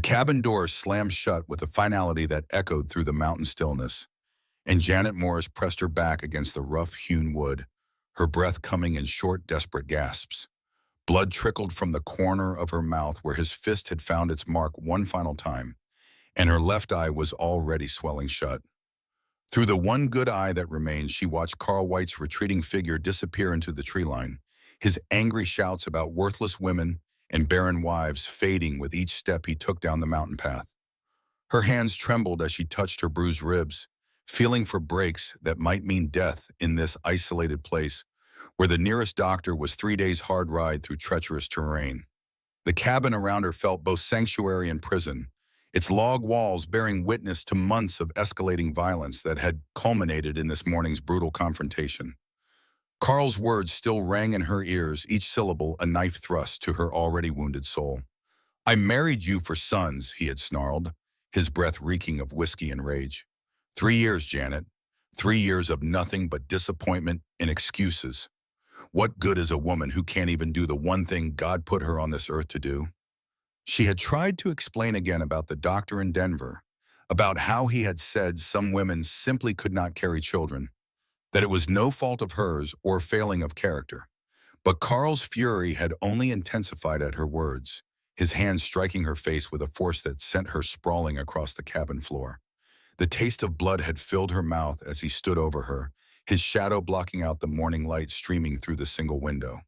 cabin door slammed shut with a finality that echoed through the mountain stillness, and Janet Morris pressed her back against the rough-hewn wood, her breath coming in short, desperate gasps. Blood trickled from the corner of her mouth where his fist had found its mark one final time, and her left eye was already swelling shut. Through the one good eye that remained, she watched Carl White's retreating figure disappear into the tree line, his angry shouts about worthless women and barren wives fading with each step he took down the mountain path. Her hands trembled as she touched her bruised ribs, feeling for breaks that might mean death in this isolated place, where the nearest doctor was 3 days' hard ride through treacherous terrain. The cabin around her felt both sanctuary and prison, its log walls bearing witness to months of escalating violence that had culminated in this morning's brutal confrontation. Carl's words still rang in her ears, each syllable a knife thrust to her already wounded soul. "I married you for sons," he had snarled, his breath reeking of whiskey and rage. 3 years, Janet. 3 years of nothing but disappointment and excuses. What good is a woman who can't even do the one thing God put her on this earth to do? She had tried to explain again about the doctor in Denver, about how he had said some women simply could not carry children, that it was no fault of hers or failing of character. But Carl's fury had only intensified at her words, his hand striking her face with a force that sent her sprawling across the cabin floor. The taste of blood had filled her mouth as he stood over her, his shadow blocking out the morning light streaming through the single window.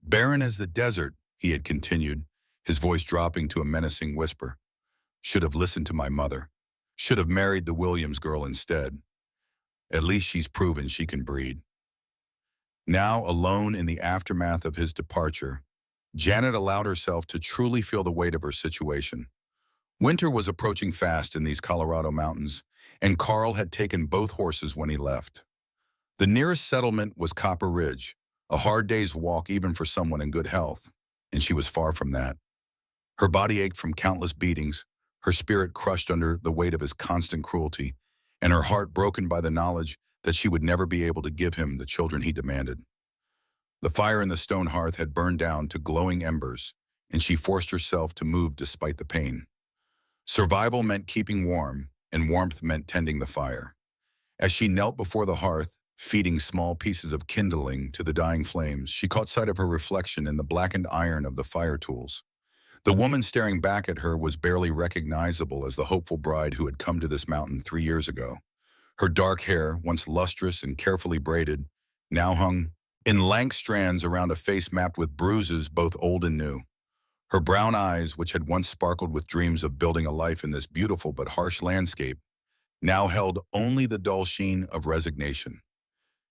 "Barren as the desert," he had continued, his voice dropping to a menacing whisper. "Should have listened to my mother. Should have married the Williams girl instead. At least she's proven she can breed." Now, alone in the aftermath of his departure, Janet allowed herself to truly feel the weight of her situation. Winter was approaching fast in these Colorado mountains, and Carl had taken both horses when he left. The nearest settlement was Copper Ridge, a hard day's walk even for someone in good health, and she was far from that. Her body ached from countless beatings, her spirit crushed under the weight of his constant cruelty, and her heart broken by the knowledge that she would never be able to give him the children he demanded. The fire in the stone hearth had burned down to glowing embers, and she forced herself to move despite the pain. Survival meant keeping warm, and warmth meant tending the fire. As she knelt before the hearth, feeding small pieces of kindling to the dying flames, she caught sight of her reflection in the blackened iron of the fire tools. The woman staring back at her was barely recognizable as the hopeful bride who had come to this mountain 3 years ago. Her dark hair, once lustrous and carefully braided, now hung in lank strands around a face mapped with bruises both old and new. Her brown eyes, which had once sparkled with dreams of building a life in this beautiful but harsh landscape, now held only the dull sheen of resignation.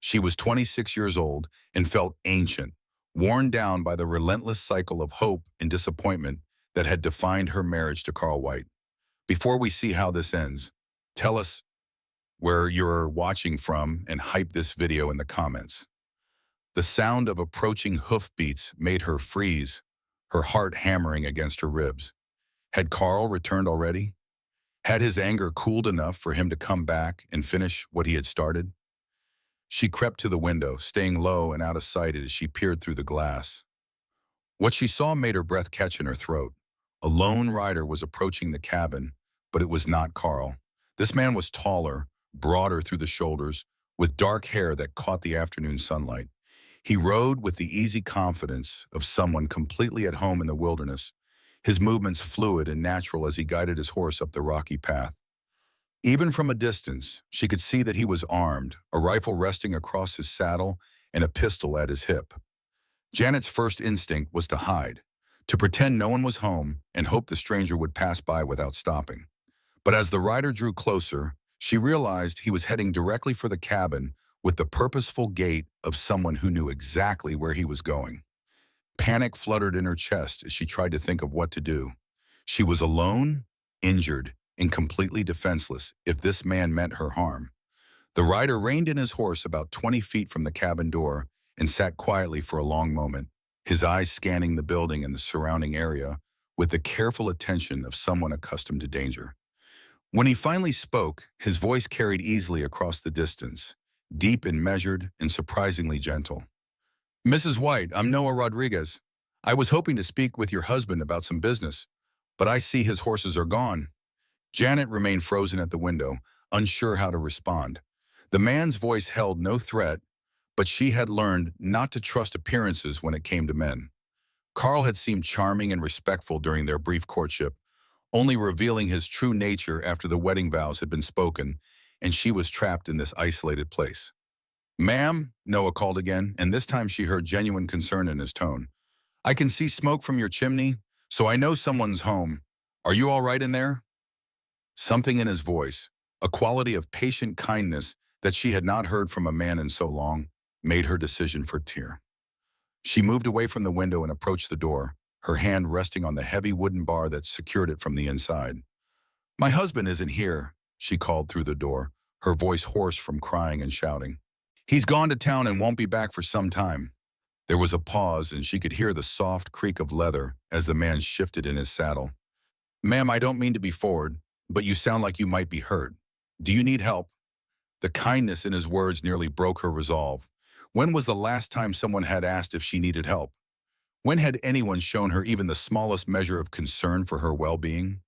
She was 26 years old and felt ancient, worn down by the relentless cycle of hope and disappointment that had defined her marriage to Carl White. Before we see how this ends, tell us where you're watching from and hype this video in the comments. The sound of approaching hoofbeats made her freeze, her heart hammering against her ribs. Had Carl returned already? Had his anger cooled enough for him to come back and finish what he had started? She crept to the window, staying low and out of sight as she peered through the glass. What she saw made her breath catch in her throat. A lone rider was approaching the cabin, but it was not Carl. This man was taller, broader through the shoulders, with dark hair that caught the afternoon sunlight. He rode with the easy confidence of someone completely at home in the wilderness, his movements fluid and natural as he guided his horse up the rocky path. Even from a distance, she could see that he was armed, a rifle resting across his saddle and a pistol at his hip. Janet's first instinct was to hide, to pretend no one was home and hope the stranger would pass by without stopping. But as the rider drew closer, she realized he was heading directly for the cabin with the purposeful gait of someone who knew exactly where he was going. Panic fluttered in her chest as she tried to think of what to do. She was alone, injured, and completely defenseless if this man meant her harm. The rider reined in his horse about 20 feet from the cabin door and sat quietly for a long moment, his eyes scanning the building and the surrounding area with the careful attention of someone accustomed to danger. When he finally spoke, his voice carried easily across the distance, deep and measured and surprisingly gentle. "Mrs. White, I'm Noah Rodriguez. I was hoping to speak with your husband about some business, but I see his horses are gone." Janet remained frozen at the window, unsure how to respond. The man's voice held no threat, but she had learned not to trust appearances when it came to men. Carl had seemed charming and respectful during their brief courtship, only revealing his true nature after the wedding vows had been spoken, and she was trapped in this isolated place. "Ma'am," Noah called again, and this time she heard genuine concern in his tone. "I can see smoke from your chimney, so I know someone's home. Are you all right in there?" Something in his voice, a quality of patient kindness that she had not heard from a man in so long, made her decision for tear. She moved away from the window and approached the door, her hand resting on the heavy wooden bar that secured it from the inside. "My husband isn't here," she called through the door, her voice hoarse from crying and shouting. "He's gone to town and won't be back for some time." There was a pause, and she could hear the soft creak of leather as the man shifted in his saddle. "Ma'am, I don't mean to be forward, but you sound like you might be hurt. Do you need help?" The kindness in his words nearly broke her resolve. When was the last time someone had asked if she needed help? When had anyone shown her even the smallest measure of concern for her well-being?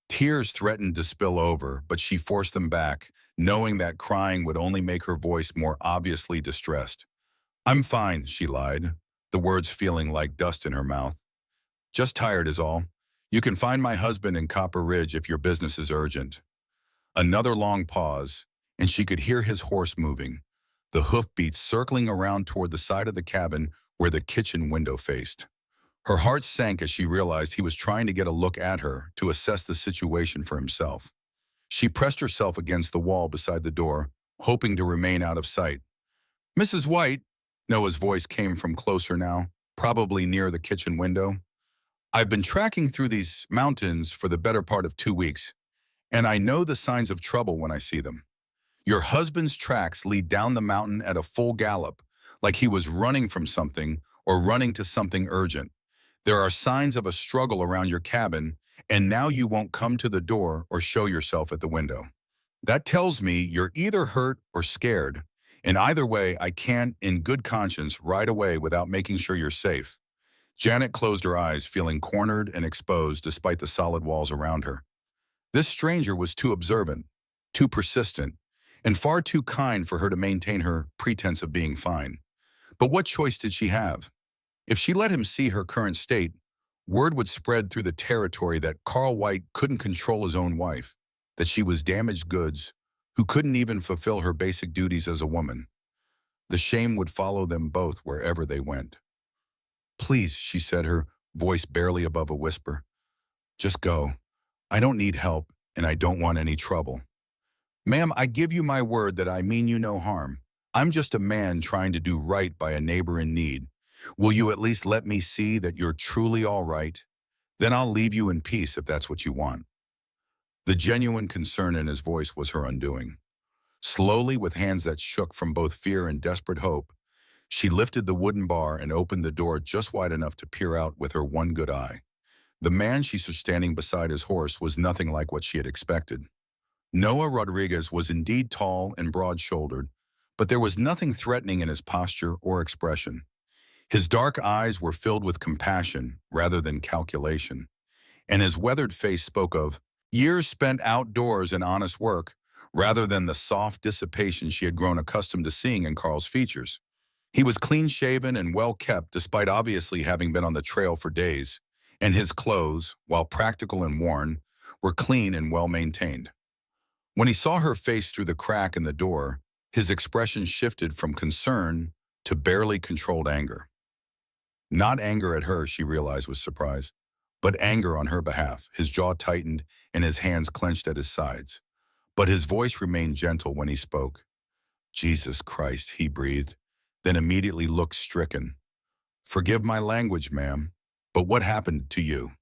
Tears threatened to spill over, but she forced them back, knowing that crying would only make her voice more obviously distressed. "I'm fine," she lied, the words feeling like dust in her mouth. "Just tired is all. You can find my husband in Copper Ridge if your business is urgent." Another long pause, and she could hear his horse moving, the hoofbeats circling around toward the side of the cabin where the kitchen window faced. Her heart sank as she realized he was trying to get a look at her to assess the situation for himself. She pressed herself against the wall beside the door, hoping to remain out of sight. "Mrs. White," Noah's voice came from closer now, probably near the kitchen window. "I've been tracking through these mountains for the better part of 2 weeks, and I know the signs of trouble when I see them. Your husband's tracks lead down the mountain at a full gallop, like he was running from something or running to something urgent. There are signs of a struggle around your cabin, and now you won't come to the door or show yourself at the window. That tells me you're either hurt or scared, and either way, I can't, in good conscience, ride away without making sure you're safe." Janet closed her eyes, feeling cornered and exposed despite the solid walls around her. This stranger was too observant, too persistent, and far too kind for her to maintain her pretense of being fine. But what choice did she have? If she let him see her current state, word would spread through the territory that Carl White couldn't control his own wife, that she was damaged goods, who couldn't even fulfill her basic duties as a woman. The shame would follow them both wherever they went. "Please," she said, her voice barely above a whisper. "Just go. I don't need help, and I don't want any trouble." "Ma'am, I give you my word that I mean you no harm. I'm just a man trying to do right by a neighbor in need. Will you at least let me see that you're truly all right? Then I'll leave you in peace if that's what you want." The genuine concern in his voice was her undoing. Slowly, with hands that shook from both fear and desperate hope, she lifted the wooden bar and opened the door just wide enough to peer out with her one good eye. The man she saw standing beside his horse was nothing like what she had expected. Noah Rodriguez was indeed tall and broad-shouldered, but there was nothing threatening in his posture or expression. His dark eyes were filled with compassion rather than calculation, and his weathered face spoke of years spent outdoors in honest work rather than the soft dissipation she had grown accustomed to seeing in Carl's features. He was clean-shaven and well-kept despite obviously having been on the trail for days, and his clothes, while practical and worn, were clean and well-maintained. When he saw her face through the crack in the door, his expression shifted from concern to barely controlled anger. Not anger at her, she realized with surprise, but anger on her behalf. His jaw tightened and his hands clenched at his sides. But his voice remained gentle when he spoke. "Jesus Christ," he breathed, then immediately looked stricken. "Forgive my language, ma'am, but what happened to you?"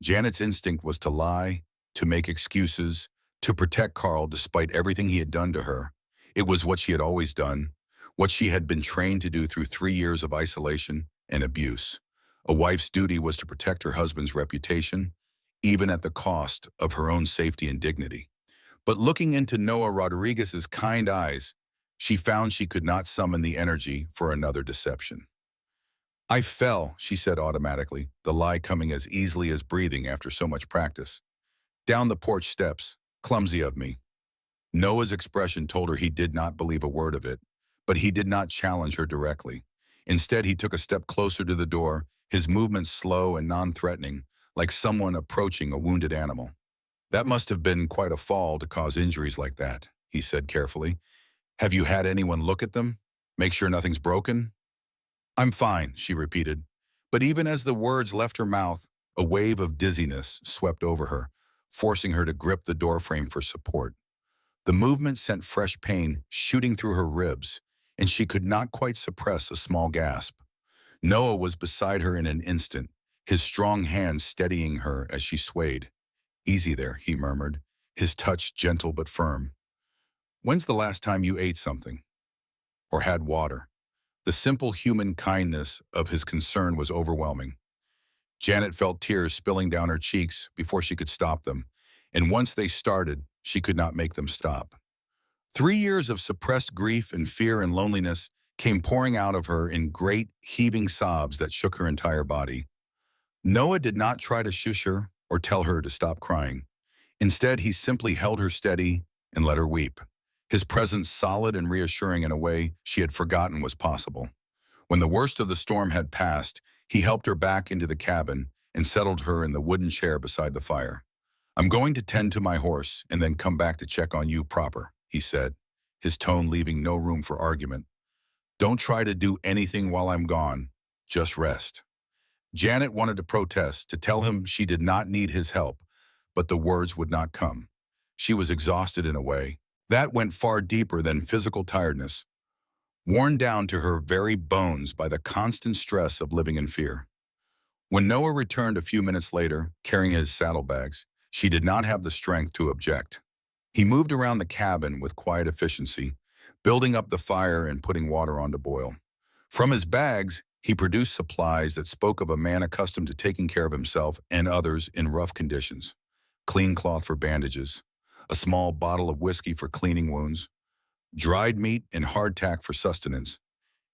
Janet's instinct was to lie, to make excuses, to protect Carl despite everything he had done to her. It was what she had always done, what she had been trained to do through 3 years of isolation and abuse. A wife's duty was to protect her husband's reputation, even at the cost of her own safety and dignity. But looking into Noah Rodriguez's kind eyes, she found she could not summon the energy for another deception. I fell, she said automatically, the lie coming as easily as breathing after so much practice. Down the porch steps, clumsy of me. Noah's expression told her he did not believe a word of it, but he did not challenge her directly. Instead, he took a step closer to the door, his movements slow and non-threatening, like someone approaching a wounded animal. That must have been quite a fall to cause injuries like that, he said carefully. Have you had anyone look at them? Make sure nothing's broken? I'm fine, she repeated. But even as the words left her mouth, a wave of dizziness swept over her, forcing her to grip the doorframe for support. The movement sent fresh pain shooting through her ribs, and she could not quite suppress a small gasp. Noah was beside her in an instant, his strong hands steadying her as she swayed. Easy there, he murmured, his touch gentle but firm. When's the last time you ate something? Or had water? The simple human kindness of his concern was overwhelming. Janet felt tears spilling down her cheeks before she could stop them, and once they started, she could not make them stop. 3 years of suppressed grief and fear and loneliness came pouring out of her in great, heaving sobs that shook her entire body. Noah did not try to shush her or tell her to stop crying. Instead, he simply held her steady and let her weep, his presence solid and reassuring in a way she had forgotten was possible. When the worst of the storm had passed, he helped her back into the cabin and settled her in the wooden chair beside the fire. I'm going to tend to my horse and then come back to check on you proper, he said, his tone leaving no room for argument. Don't try to do anything while I'm gone. Just rest. Janet wanted to protest, to tell him she did not need his help, but the words would not come. She was exhausted in a way that went far deeper than physical tiredness, worn down to her very bones by the constant stress of living in fear. When Noah returned a few minutes later, carrying his saddlebags, she did not have the strength to object. He moved around the cabin with quiet efficiency, building up the fire and putting water on to boil. From his bags, he produced supplies that spoke of a man accustomed to taking care of himself and others in rough conditions. Clean cloth for bandages, a small bottle of whiskey for cleaning wounds, dried meat and hardtack for sustenance,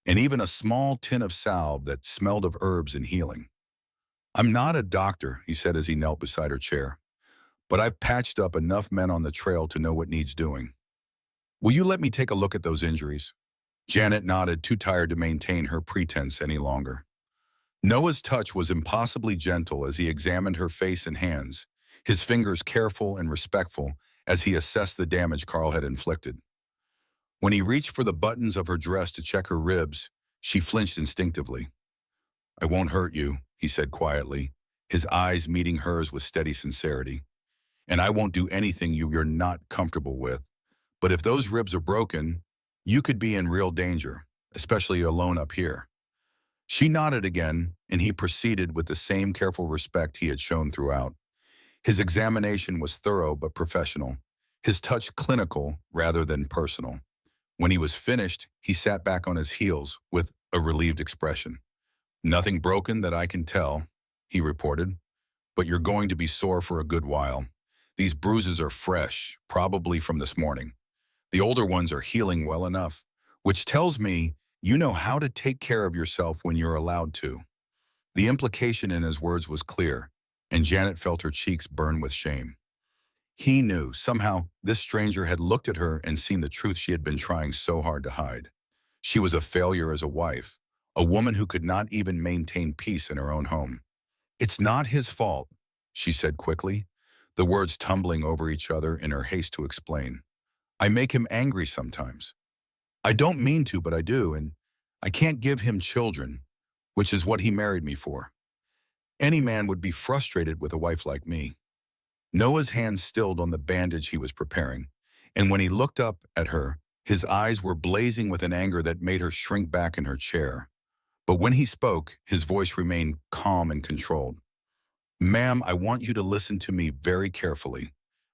and even a small tin of salve that smelled of herbs and healing. I'm not a doctor, he said as he knelt beside her chair, but I've patched up enough men on the trail to know what needs doing. Will you let me take a look at those injuries? Janet nodded, too tired to maintain her pretense any longer. Noah's touch was impossibly gentle as he examined her face and hands, his fingers careful and respectful as he assessed the damage Carl had inflicted. When he reached for the buttons of her dress to check her ribs, she flinched instinctively. I won't hurt you, he said quietly, his eyes meeting hers with steady sincerity. And I won't do anything you're not comfortable with. But if those ribs are broken, you could be in real danger, especially alone up here. She nodded again, and he proceeded with the same careful respect he had shown throughout. His examination was thorough but professional, his touch clinical rather than personal. When he was finished, he sat back on his heels with a relieved expression. Nothing broken that I can tell, he reported, but you're going to be sore for a good while. These bruises are fresh, probably from this morning. The older ones are healing well enough, which tells me you know how to take care of yourself when you're allowed to. The implication in his words was clear, and Janet felt her cheeks burn with shame. He knew, somehow, this stranger had looked at her and seen the truth she had been trying so hard to hide. She was a failure as a wife, a woman who could not even maintain peace in her own home. It's not his fault, she said quickly, the words tumbling over each other in her haste to explain. I make him angry sometimes. I don't mean to, but I do, and I can't give him children, which is what he married me for. Any man would be frustrated with a wife like me. Noah's hands stilled on the bandage he was preparing, and when he looked up at her, his eyes were blazing with an anger that made her shrink back in her chair. But when he spoke, his voice remained calm and controlled. Ma'am, I want you to listen to me very carefully.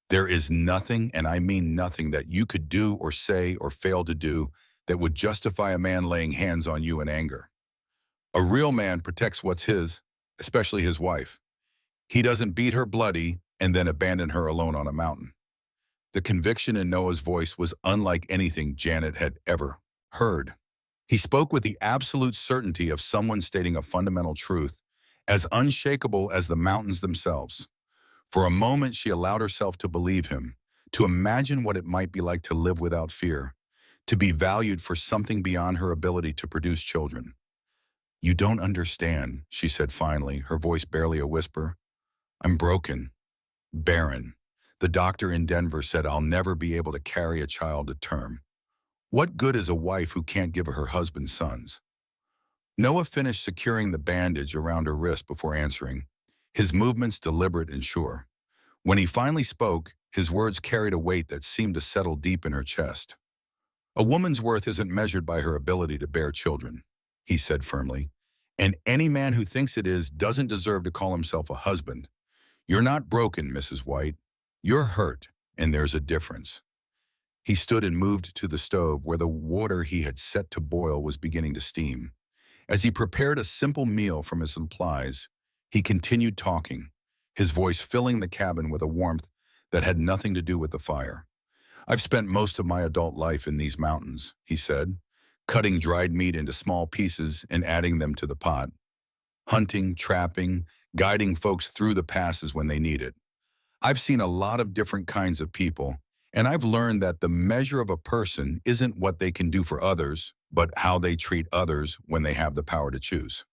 There is nothing, and I mean nothing, that you could do or say or fail to do that would justify a man laying hands on you in anger. A real man protects what's his, especially his wife. He doesn't beat her bloody and then abandon her alone on a mountain. The conviction in Noah's voice was unlike anything Janet had ever heard. He spoke with the absolute certainty of someone stating a fundamental truth, as unshakable as the mountains themselves. For a moment, she allowed herself to believe him, to imagine what it might be like to live without fear, to be valued for something beyond her ability to produce children. "You don't understand," she said finally, her voice barely a whisper. "I'm broken, barren. The doctor in Denver said I'll never be able to carry a child to term. What good is a wife who can't give her husband sons?" Noah finished securing the bandage around her wrist before answering, his movements deliberate and sure. When he finally spoke, his words carried a weight that seemed to settle deep in her chest. "A woman's worth isn't measured by her ability to bear children," he said firmly, "and any man who thinks it is doesn't deserve to call himself a husband. You're not broken, Mrs. White. You're hurt, and there's a difference." He stood and moved to the stove where the water he had set to boil was beginning to steam. As he prepared a simple meal from his supplies, he continued talking, his voice filling the cabin with a warmth that had nothing to do with the fire. "I've spent most of my adult life in these mountains," he said, cutting dried meat into small pieces and adding them to the pot. "Hunting, trapping, guiding folks through the passes when they need it. I've seen a lot of different kinds of people, and I've learned that the measure of a person isn't what they can do for others, but how they treat others when they have the power to choose."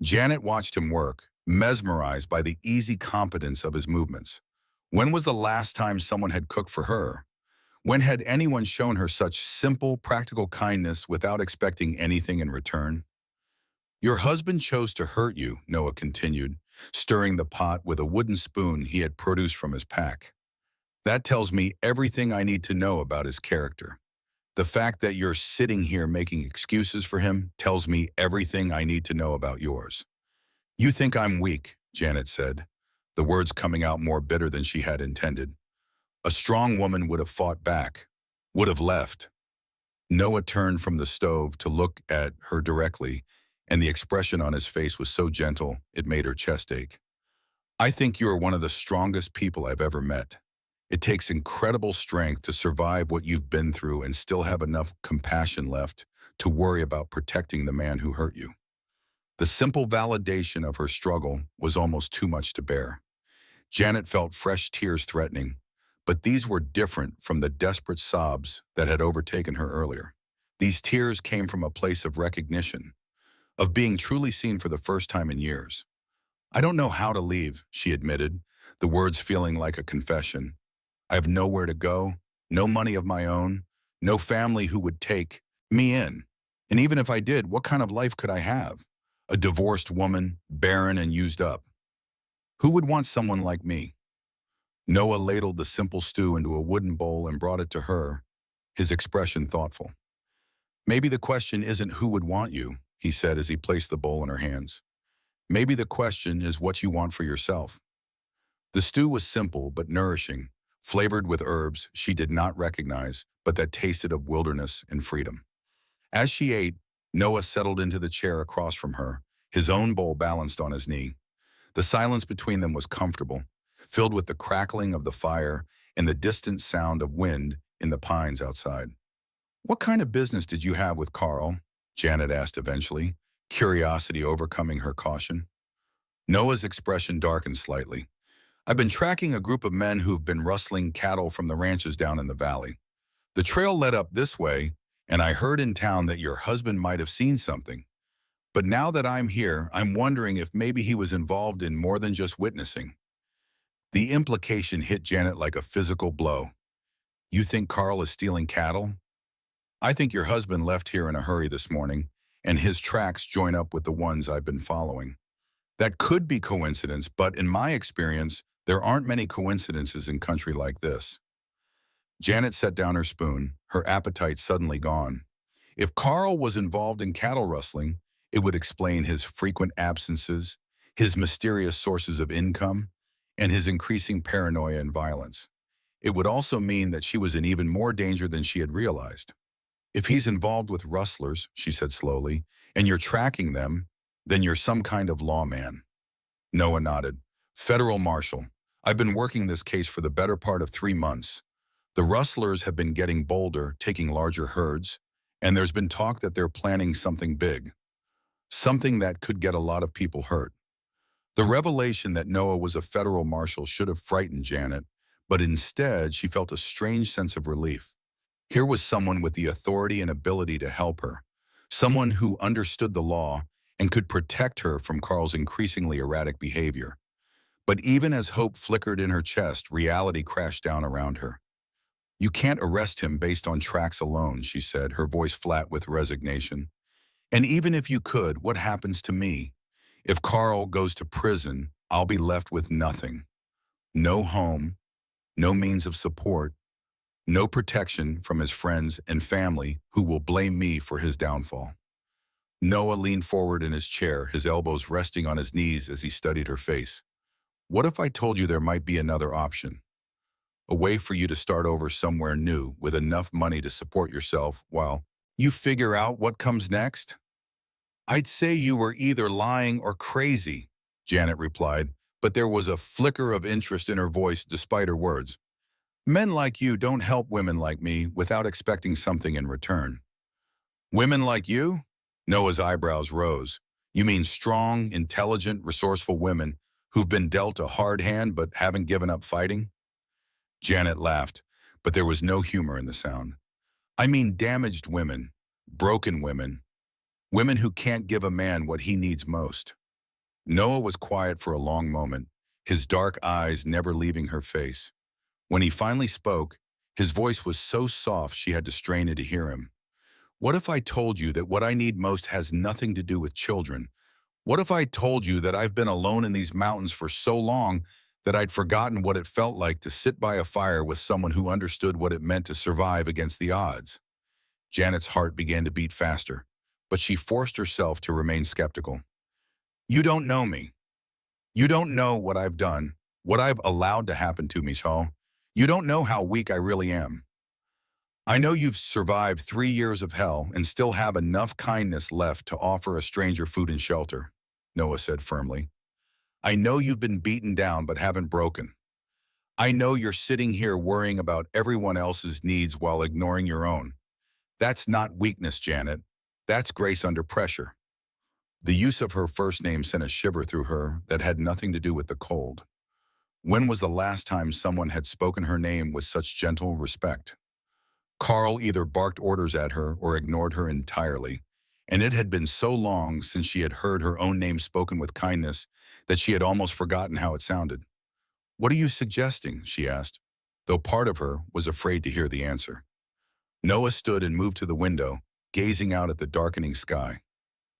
Janet watched him work, mesmerized by the easy competence of his movements. When was the last time someone had cooked for her? When had anyone shown her such simple, practical kindness without expecting anything in return? "Your husband chose to hurt you," Noah continued, stirring the pot with a wooden spoon he had produced from his pack. "That tells me everything I need to know about his character. The fact that you're sitting here making excuses for him tells me everything I need to know about yours." "You think I'm weak," Janet said, the words coming out more bitter than she had intended. "A strong woman would have fought back, would have left." Noah turned from the stove to look at her directly, and the expression on his face was so gentle it made her chest ache. "I think you are one of the strongest people I've ever met. It takes incredible strength to survive what you've been through and still have enough compassion left to worry about protecting the man who hurt you." The simple validation of her struggle was almost too much to bear. Janet felt fresh tears threatening, but these were different from the desperate sobs that had overtaken her earlier. These tears came from a place of recognition, of being truly seen for the first time in years. "I don't know how to leave," she admitted, the words feeling like a confession. "I have nowhere to go, no money of my own, no family who would take me in. And even if I did, what kind of life could I have? A divorced woman, barren and used up. Who would want someone like me?" Noah ladled the simple stew into a wooden bowl and brought it to her, his expression thoughtful. "Maybe the question isn't who would want you," he said as he placed the bowl in her hands. "Maybe the question is what you want for yourself." The stew was simple but nourishing, flavored with herbs she did not recognize, but that tasted of wilderness and freedom. As she ate, Noah settled into the chair across from her, his own bowl balanced on his knee. The silence between them was comfortable, filled with the crackling of the fire and the distant sound of wind in the pines outside. "What kind of business did you have with Carl?" Janet asked eventually, curiosity overcoming her caution. Noah's expression darkened slightly. "I've been tracking a group of men who've been rustling cattle from the ranches down in the valley. The trail led up this way, and I heard in town that your husband might have seen something. But now that I'm here, I'm wondering if maybe he was involved in more than just witnessing." The implication hit Janet like a physical blow. "You think Carl is stealing cattle?" "I think your husband left here in a hurry this morning, and his tracks join up with the ones I've been following. That could be coincidence, but in my experience, there aren't many coincidences in country like this." Janet set down her spoon, her appetite suddenly gone. If Carl was involved in cattle rustling, it would explain his frequent absences, his mysterious sources of income, and his increasing paranoia and violence. It would also mean that she was in even more danger than she had realized. "If he's involved with rustlers," she said slowly, "and you're tracking them, then you're some kind of lawman." Noah nodded. "Federal marshal. I've been working this case for the better part of 3 months. The rustlers have been getting bolder, taking larger herds, And there's been talk that they're planning something big, something that could get a lot of people hurt. The revelation that Noah was a federal marshal should have frightened Janet, but instead she felt a strange sense of relief. Here was someone with the authority and ability to help her, someone who understood the law and could protect her from Carl's increasingly erratic behavior. But even as hope flickered in her chest, reality crashed down around her. "You can't arrest him based on tracks alone," she said, her voice flat with resignation. "And even if you could, what happens to me? If Carl goes to prison, I'll be left with nothing. No home, no means of support, no protection from his friends and family who will blame me for his downfall." Noah leaned forward in his chair, his elbows resting on his knees as he studied her face. "What if I told you there might be another option? A way for you to start over somewhere new with enough money to support yourself while you figure out what comes next?" "I'd say you were either lying or crazy," Janet replied, but there was a flicker of interest in her voice despite her words. "Men like you don't help women like me without expecting something in return." "Women like you?" Noah's eyebrows rose. "You mean strong, intelligent, resourceful women who've been dealt a hard hand but haven't given up fighting?" Janet laughed, but there was no humor in the sound. "I mean damaged women, broken women, women who can't give a man what he needs most." Noah was quiet for a long moment, his dark eyes never leaving her face. When he finally spoke, his voice was so soft she had to strain in to hear him. "What if I told you that what I need most has nothing to do with children? What if I told you that I've been alone in these mountains for so long that I'd forgotten what it felt like to sit by a fire with someone who understood what it meant to survive against the odds?" Janet's heart began to beat faster, but she forced herself to remain skeptical. "You don't know me. You don't know what I've done, what I've allowed to happen to me, so you don't know how weak I really am. I know you've survived 3 years of hell and still have enough kindness left to offer a stranger food and shelter," Noah said firmly. "I know you've been beaten down but haven't broken. I know you're sitting here worrying about everyone else's needs while ignoring your own. That's not weakness, Janet. That's grace under pressure." The use of her first name sent a shiver through her that had nothing to do with the cold. When was the last time someone had spoken her name with such gentle respect? Carl either barked orders at her or ignored her entirely, and it had been so long since she had heard her own name spoken with kindness that she had almost forgotten how it sounded. "What are you suggesting?" she asked, though part of her was afraid to hear the answer. Noah stood and moved to the window, gazing out at the darkening sky.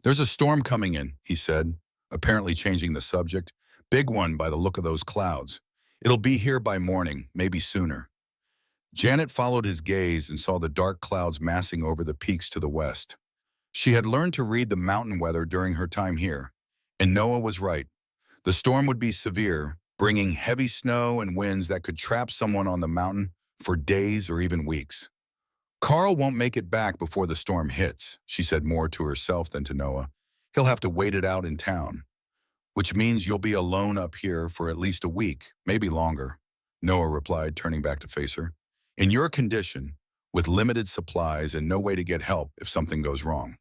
"There's a storm coming in," he said, apparently changing the subject. "Big one by the look of those clouds. It'll be here by morning, maybe sooner." Janet followed his gaze and saw the dark clouds massing over the peaks to the west. She had learned to read the mountain weather during her time here, and Noah was right. The storm would be severe, bringing heavy snow and winds that could trap someone on the mountain for days or even weeks. "Carl won't make it back before the storm hits," she said more to herself than to Noah. "He'll have to wait it out in town. Which means you'll be alone up here for at least a week, maybe longer," Noah replied, turning back to face her. "In your condition, with limited supplies and no way to get help if something goes wrong."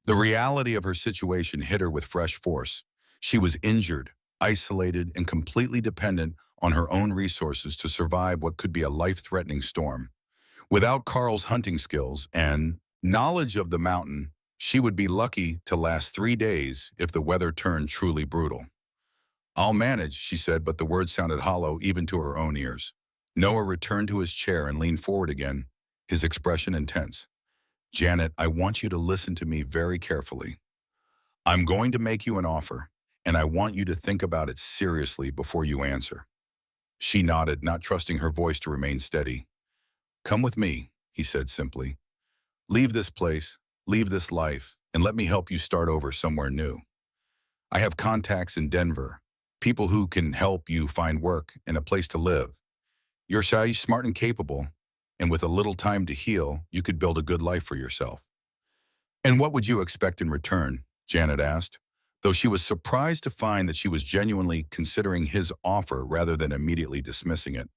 The reality of her situation hit her with fresh force. She was injured, isolated, and completely dependent on her own resources to survive what could be a life-threatening storm. Without Carl's hunting skills and knowledge of the mountain, she would be lucky to last 3 days if the weather turned truly brutal. "I'll manage," she said, but the words sounded hollow even to her own ears. Noah returned to his chair and leaned forward again, his expression intense. "Janet, I want you to listen to me very carefully. I'm going to make you an offer, and I want you to think about it seriously before you answer." She nodded, not trusting her voice to remain steady. "Come with me," he said simply. "Leave this place, leave this life, and let me help you start over somewhere new. I have contacts in Denver, people who can help you find work and a place to live. You're shy, smart, and capable, and with a little time to heal, you could build a good life for yourself." "And what would you expect in return?" Janet asked, though she was surprised to find that she was genuinely considering his offer rather than immediately dismissing it.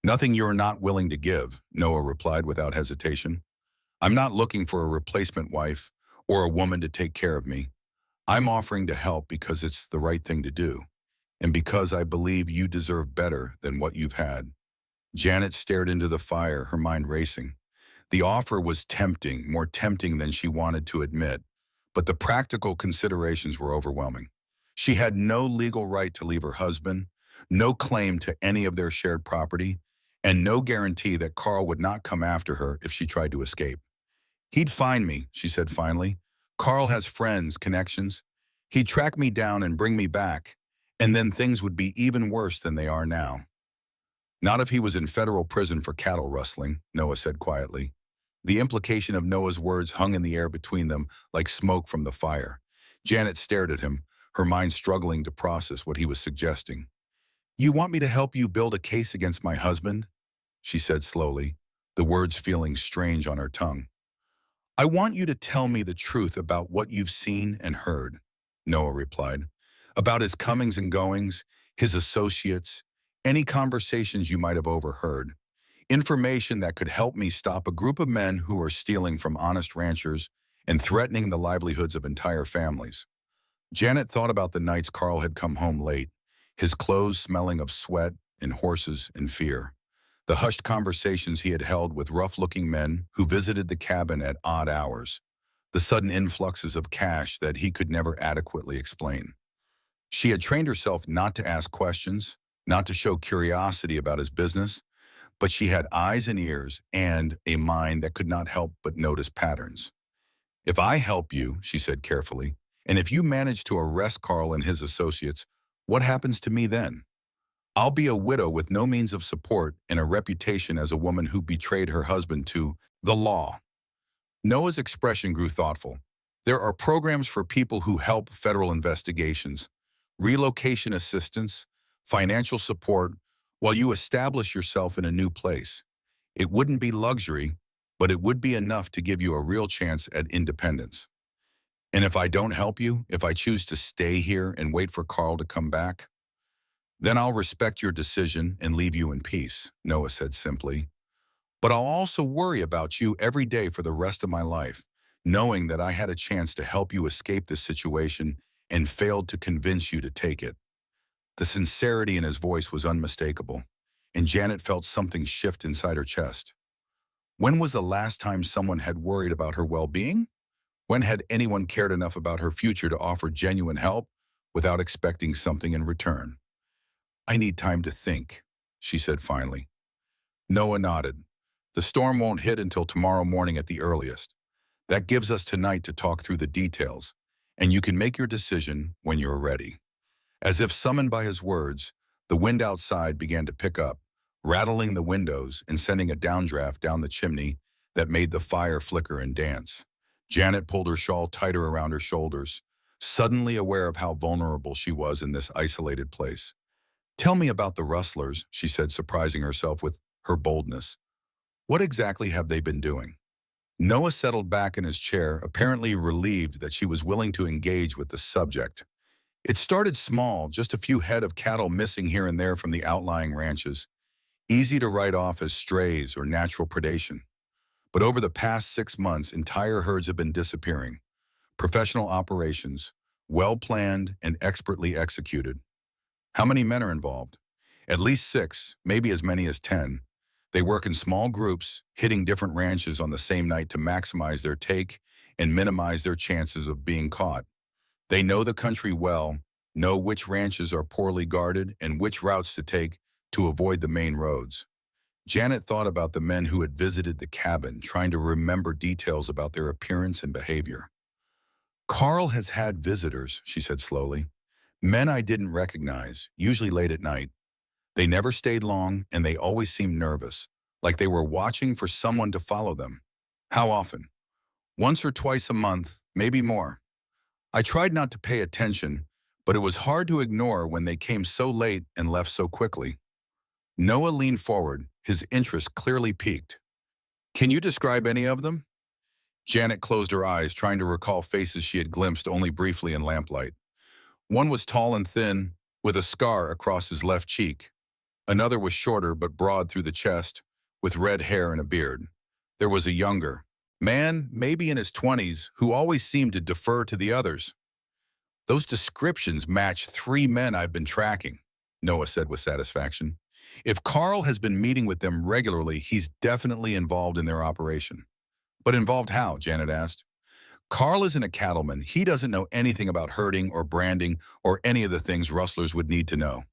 "Nothing you're not willing to give," Noah replied without hesitation. I'm not looking for a replacement wife or a woman to take care of me. I'm offering to help because it's the right thing to do, and because I believe you deserve better than what you've had." Janet stared into the fire, her mind racing. The offer was tempting, more tempting than she wanted to admit, but the practical considerations were overwhelming. She had no legal right to leave her husband, no claim to any of their shared property, and no guarantee that Carl would not come after her if she tried to escape. "He'd find me," she said finally. "Carl has friends, connections. He'd track me down and bring me back, and then things would be even worse than they are now." "Not if he was in federal prison for cattle rustling," Noah said quietly. The implication of Noah's words hung in the air between them like smoke from the fire. Janet stared at him, her mind struggling to process what he was suggesting. "You want me to help you build a case against my husband?" she said slowly, the words feeling strange on her tongue. "I want you to tell me the truth about what you've seen and heard," Noah replied. "About his comings and goings, his associates, any conversations you might have overheard. Information that could help me stop a group of men who are stealing from honest ranchers and threatening the livelihoods of entire families." Janet thought about the nights Carl had come home late, his clothes smelling of sweat and horses and fear. The hushed conversations he had held with rough-looking men who visited the cabin at odd hours. The sudden influxes of cash that he could never adequately explain. She had trained herself not to ask questions, not to show curiosity about his business, but she had eyes and ears and a mind that could not help but notice patterns. "If I help you," she said carefully, "and if you manage to arrest Carl and his associates, what happens to me then? I'll be a widow with no means of support and a reputation as a woman who betrayed her husband to the law." Noah's expression grew thoughtful. "There are programs for people who help federal investigations, relocation assistance, financial support, while you establish yourself in a new place. It wouldn't be luxury, but it would be enough to give you a real chance at independence. And if I don't help you, if I choose to stay here and wait for Carl to come back, then I'll respect your decision and leave you in peace," Noah said simply. "But I'll also worry about you every day for the rest of my life, knowing that I had a chance to help you escape this situation and failed to convince you to take it." The sincerity in his voice was unmistakable, and Janet felt something shift inside her chest. When was the last time someone had worried about her well-being? When had anyone cared enough about her future to offer genuine help without expecting something in return? "I need time to think," she said finally. Noah nodded. "The storm won't hit until tomorrow morning at the earliest. That gives us tonight to talk through the details, and you can make your decision when you're ready." As if summoned by his words, the wind outside began to pick up, rattling the windows and sending a downdraft down the chimney that made the fire flicker and dance. Janet pulled her shawl tighter around her shoulders, suddenly aware of how vulnerable she was in this isolated place. "Tell me about the rustlers," she said, surprising herself with her boldness. "What exactly have they been doing?" Noah settled back in his chair, apparently relieved that she was willing to engage with the subject. "It started small, just a few head of cattle missing here and there from the outlying ranches, easy to write off as strays or natural predation. But over the past 6 months, entire herds have been disappearing. Professional operations, well-planned and expertly executed. How many men are involved? At least 6, maybe as many as 10. They work in small groups, hitting different ranches on the same night to maximize their take and minimize their chances of being caught. They know the country well, know which ranches are poorly guarded and which routes to take to avoid the main roads." Janet thought about the men who had visited the cabin, trying to remember details about their appearance and behavior. "Carl has had visitors," she said slowly. "Men I didn't recognize, usually late at night. They never stayed long, and they always seemed nervous, like they were watching for someone to follow them." "How often?" "Once or twice a month, maybe more. I tried not to pay attention, but it was hard to ignore when they came so late and left so quickly." Noah leaned forward, his interest clearly piqued. "Can you describe any of them?" Janet closed her eyes, trying to recall faces she had glimpsed only briefly in lamplight. One was tall and thin, with a scar across his left cheek. Another was shorter but broad through the chest, with red hair and a beard. There was a younger, Man, maybe in his 20s, who always seemed to defer to the others. Those descriptions match 3 men I've been tracking, Noah said with satisfaction. If Carl has been meeting with them regularly, he's definitely involved in their operation. But involved how? Janet asked. Carl isn't a cattleman. He doesn't know anything about herding or branding or any of the things rustlers would need to know.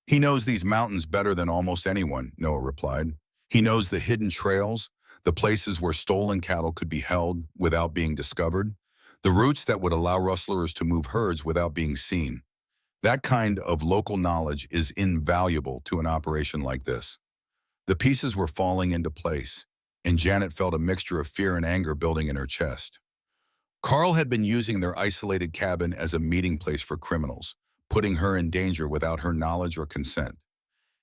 He knows these mountains better than almost anyone, Noah replied. He knows the hidden trails, the places where stolen cattle could be held without being discovered, the routes that would allow rustlers to move herds without being seen. That kind of local knowledge is invaluable to an operation like this. The pieces were falling into place, and Janet felt a mixture of fear and anger building in her chest. Carl had been using their isolated cabin as a meeting place for criminals, putting her in danger without her knowledge or consent.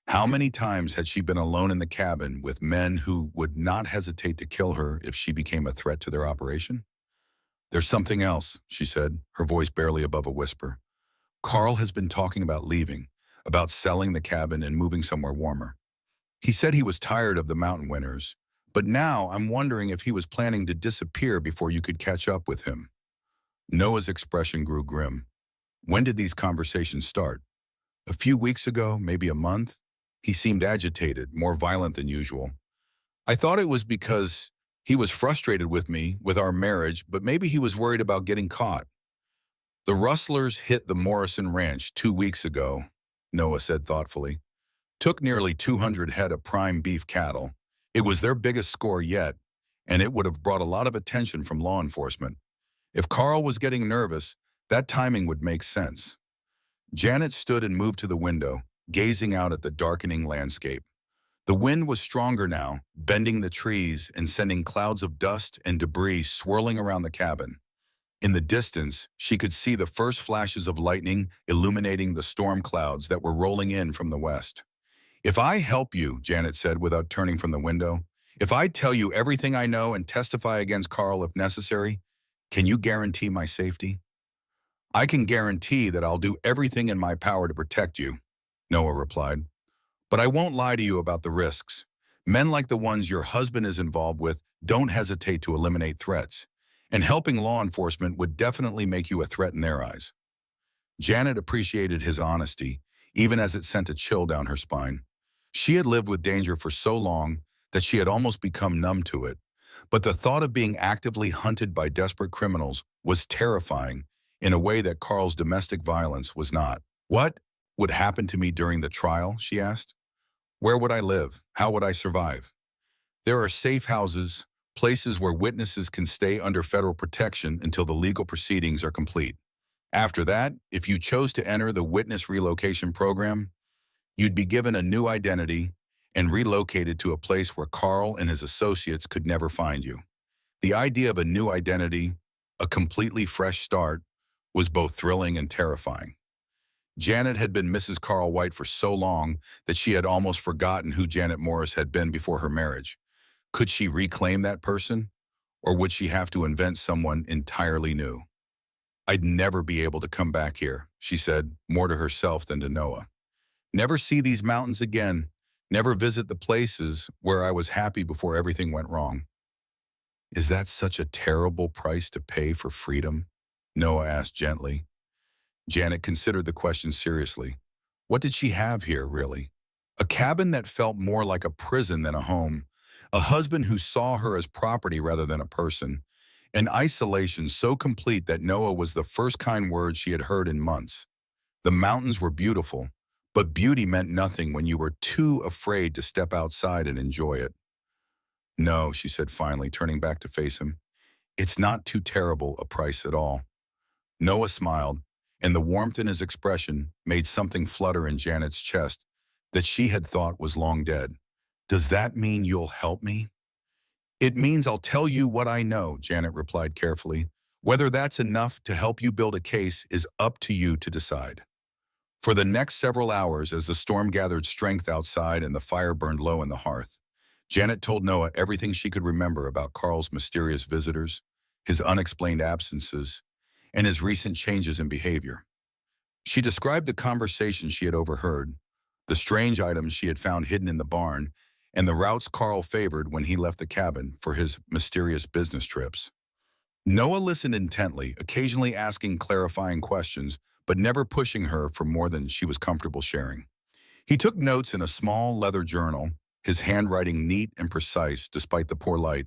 How many times had she been alone in the cabin with men who would not hesitate to kill her if she became a threat to their operation? There's something else, she said, her voice barely above a whisper. Carl has been talking about leaving, about selling the cabin and moving somewhere warmer. He said he was tired of the mountain winters, but now I'm wondering if he was planning to disappear before you could catch up with him. Noah's expression grew grim. When did these conversations start? A few weeks ago, maybe a month? He seemed agitated, more violent than usual. I thought it was because he was frustrated with me, with our marriage, but maybe he was worried about getting caught. The rustlers hit the Morrison Ranch 2 weeks ago, Noah said thoughtfully. Took nearly 200 head of prime beef cattle. It was their biggest score yet, and it would have brought a lot of attention from law enforcement. If Carl was getting nervous, that timing would make sense. Janet stood and moved to the window, gazing out at the darkening landscape. The wind was stronger now, bending the trees and sending clouds of dust and debris swirling around the cabin. In the distance, she could see the first flashes of lightning illuminating the storm clouds that were rolling in from the west. If I help you, Janet said without turning from the window, if I tell you everything I know and testify against Carl if necessary, can you guarantee my safety? I can guarantee that I'll do everything in my power to protect you, Noah replied. But I won't lie to you about the risks. Men like the ones your husband is involved with don't hesitate to eliminate threats, and helping law enforcement would definitely make you a threat in their eyes. Janet appreciated his honesty, even as it sent a chill down her spine. She had lived with danger for so long that she had almost become numb to it, but the thought of being actively hunted by desperate criminals was terrifying in a way that Carl's domestic violence was not. What would happen to me during the trial, she asked. Where would I live? How would I survive? There are safe houses, places where witnesses can stay under federal protection until the legal proceedings are complete. After that, if you chose to enter the witness relocation program, you'd be given a new identity and relocated to a place where Carl and his associates could never find you. The idea of a new identity, a completely fresh start, was both thrilling and terrifying. Janet had been Mrs. Carl White for so long that she had almost forgotten who Janet Morris had been before her marriage. Could she reclaim that person, or would she have to invent someone entirely new? I'd never be able to come back here, she said, more to herself than to Noah. Never see these mountains again, never visit the places where I was happy before everything went wrong. Is that such a terrible price to pay for freedom? Noah asked gently. Janet considered the question seriously. What did she have here, really? A cabin that felt more like a prison than a home, a husband who saw her as property rather than a person, an isolation so complete that Noah was the first kind word she had heard in months. The mountains were beautiful, but beauty meant nothing when you were too afraid to step outside and enjoy it. No, she said finally, turning back to face him. It's not too terrible a price at all. Noah smiled, and the warmth in his expression made something flutter in Janet's chest that she had thought was long dead. Does that mean you'll help me? It means I'll tell you what I know, Janet replied carefully. Whether that's enough to help you build a case is up to you to decide. For the next several hours, as the storm gathered strength outside and the fire burned low in the hearth, Janet told Noah everything she could remember about Carl's mysterious visitors, his unexplained absences, and his recent changes in behavior. She described the conversation she had overheard, the strange items she had found hidden in the barn, and the routes Carl favored when he left the cabin for his mysterious business trips. Noah listened intently, occasionally asking clarifying questions, but never pushing her for more than she was comfortable sharing. He took notes in a small leather journal, his handwriting neat and precise despite the poor light.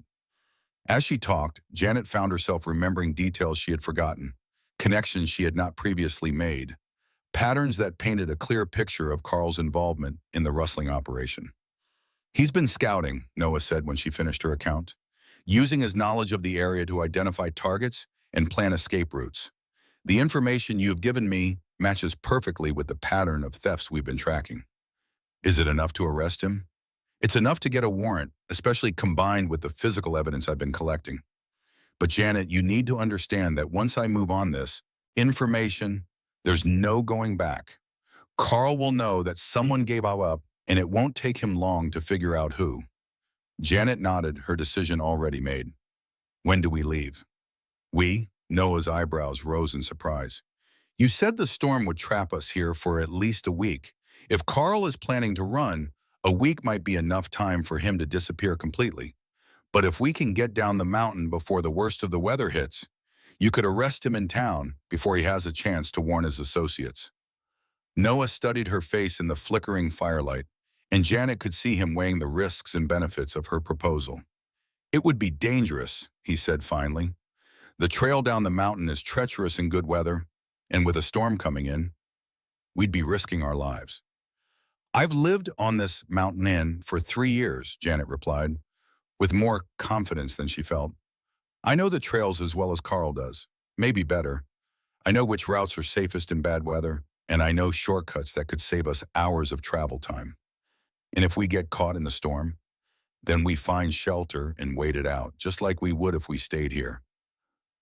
As she talked, Janet found herself remembering details she had forgotten, connections she had not previously made, patterns that painted a clear picture of Carl's involvement in the rustling operation. "He's been scouting," Noah said when she finished her account, "using his knowledge of the area to identify targets and plan escape routes. The information you've given me matches perfectly with the pattern of thefts we've been tracking." "Is it enough to arrest him?" "It's enough to get a warrant, especially combined with the physical evidence I've been collecting. But Janet, you need to understand that once I move on this information, there's no going back. Carl will know that someone gave up, and it won't take him long to figure out who." Janet nodded, her decision already made. "When do we leave?" "We?" Noah's eyebrows rose in surprise. "You said the storm would trap us here for at least a week. If Carl is planning to run, a week might be enough time for him to disappear completely. But if we can get down the mountain before the worst of the weather hits, you could arrest him in town before he has a chance to warn his associates." Noah studied her face in the flickering firelight, and Janet could see him weighing the risks and benefits of her proposal. "It would be dangerous," he said finally. "The trail down the mountain is treacherous in good weather, and with a storm coming in, we'd be risking our lives." "I've lived on this mountain inn for 3 years," Janet replied, with more confidence than she felt. "I know the trails as well as Carl does, maybe better. I know which routes are safest in bad weather, and I know shortcuts that could save us hours of travel time. And if we get caught in the storm, then we find shelter and wait it out, just like we would if we stayed here.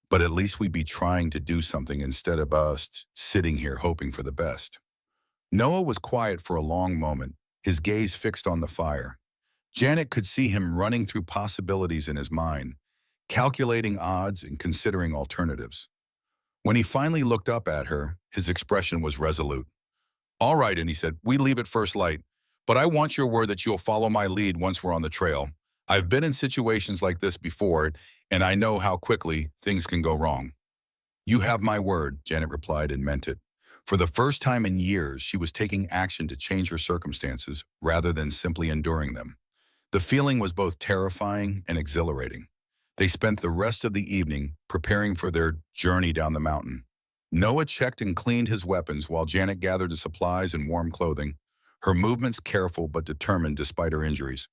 But at least we'd be trying to do something instead of us sitting here hoping for the best." Noah was quiet for a long moment, his gaze fixed on the fire. Janet could see him running through possibilities in his mind, calculating odds and considering alternatives. When he finally looked up at her, his expression was resolute. "All right," and he said, "we leave at first light, but I want your word that you'll follow my lead once we're on the trail. I've been in situations like this before, and I know how quickly things can go wrong." "You have my word," Janet replied and meant it. For the first time in years, she was taking action to change her circumstances rather than simply enduring them. The feeling was both terrifying and exhilarating. They spent the rest of the evening preparing for their journey down the mountain. Noah checked and cleaned his weapons while Janet gathered the supplies and warm clothing, her movements careful but determined despite her injuries.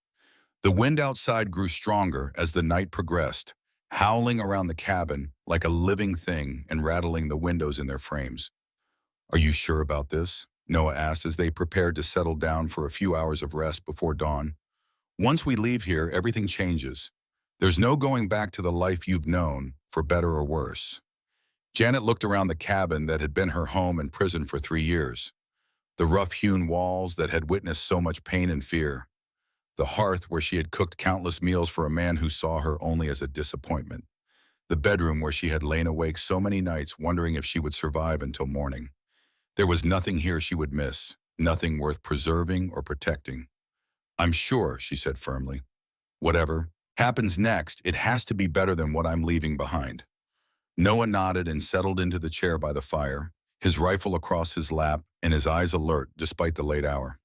The wind outside grew stronger as the night progressed, howling around the cabin like a living thing and rattling the windows in their frames. "Are you sure about this?" Noah asked as they prepared to settle down for a few hours of rest before dawn. "Once we leave here, everything changes. There's no going back to the life you've known, for better or worse." Janet looked around the cabin that had been her home and prison for 3 years. The rough-hewn walls that had witnessed so much pain and fear. The hearth where she had cooked countless meals for a man who saw her only as a disappointment. The bedroom where she had lain awake so many nights wondering if she would survive until morning. There was nothing here she would miss, nothing worth preserving or protecting. "I'm sure," she said firmly. "Whatever happens next, it has to be better than what I'm leaving behind." Noah nodded and settled into the chair by the fire, his rifle across his lap and his eyes alert despite the late hour.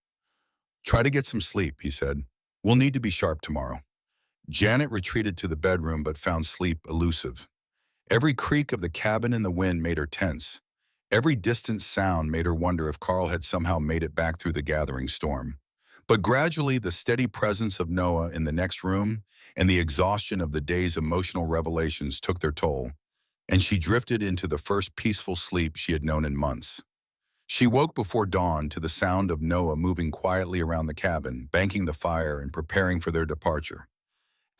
"Try to get some sleep," he said. "We'll need to be sharp tomorrow." Janet retreated to the bedroom but found sleep elusive. Every creak of the cabin in the wind made her tense. Every distant sound made her wonder if Carl had somehow made it back through the gathering storm. But gradually, the steady presence of Noah in the next room and the exhaustion of the day's emotional revelations took their toll, and she drifted into the first peaceful sleep she had known in months. She woke before dawn to the sound of Noah moving quietly around the cabin, banking the fire and preparing for their departure.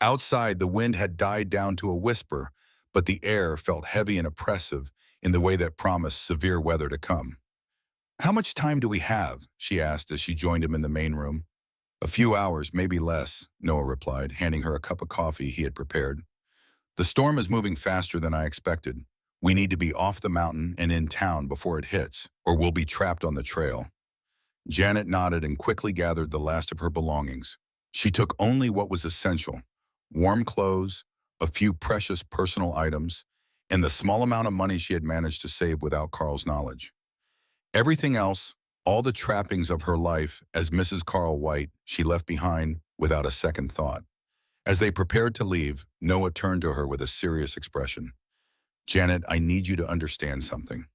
Outside, the wind had died down to a whisper, but the air felt heavy and oppressive in the way that promised severe weather to come. "How much time do we have?" she asked as she joined him in the main room. "A few hours, maybe less," Noah replied, handing her a cup of coffee he had prepared. "The storm is moving faster than I expected. We need to be off the mountain and in town before it hits, or we'll be trapped on the trail." Janet nodded and quickly gathered the last of her belongings. She took only what was essential: warm clothes, a few precious personal items, and the small amount of money she had managed to save without Carl's knowledge. Everything else, all the trappings of her life as Mrs. Carl White, she left behind without a second thought. As they prepared to leave, Noah turned to her with a serious expression. "Janet, I need you to understand something.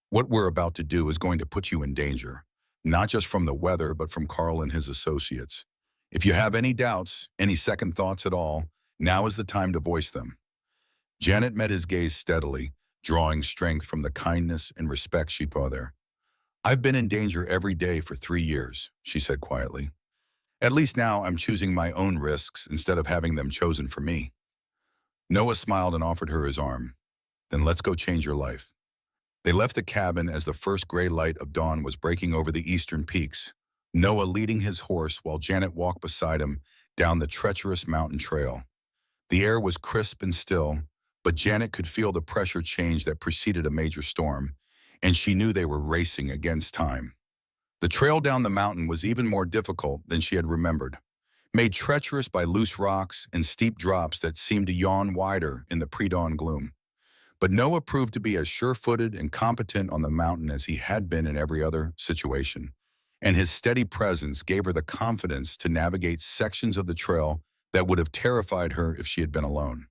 What we're about to do is going to put you in danger, not just from the weather, but from Carl and his associates. If you have any doubts, any second thoughts at all, now is the time to voice them." Janet met his gaze steadily, drawing strength from the kindness and respect she saw there. "I've been in danger every day for 3 years," she said quietly. "At least now I'm choosing my own risks instead of having them chosen for me." Noah smiled and offered her his arm. "Then let's go change your life." They left the cabin as the first gray light of dawn was breaking over the eastern peaks, Noah leading his horse while Janet walked beside him down the treacherous mountain trail. The air was crisp and still, but Janet could feel the pressure change that preceded a major storm, and she knew they were racing against time. The trail down the mountain was even more difficult than she had remembered, made treacherous by loose rocks and steep drops that seemed to yawn wider in the pre-dawn gloom. But Noah proved to be as sure-footed and competent on the mountain as he had been in every other situation, and his steady presence gave her the confidence to navigate sections of the trail that would have terrified her if she had been alone.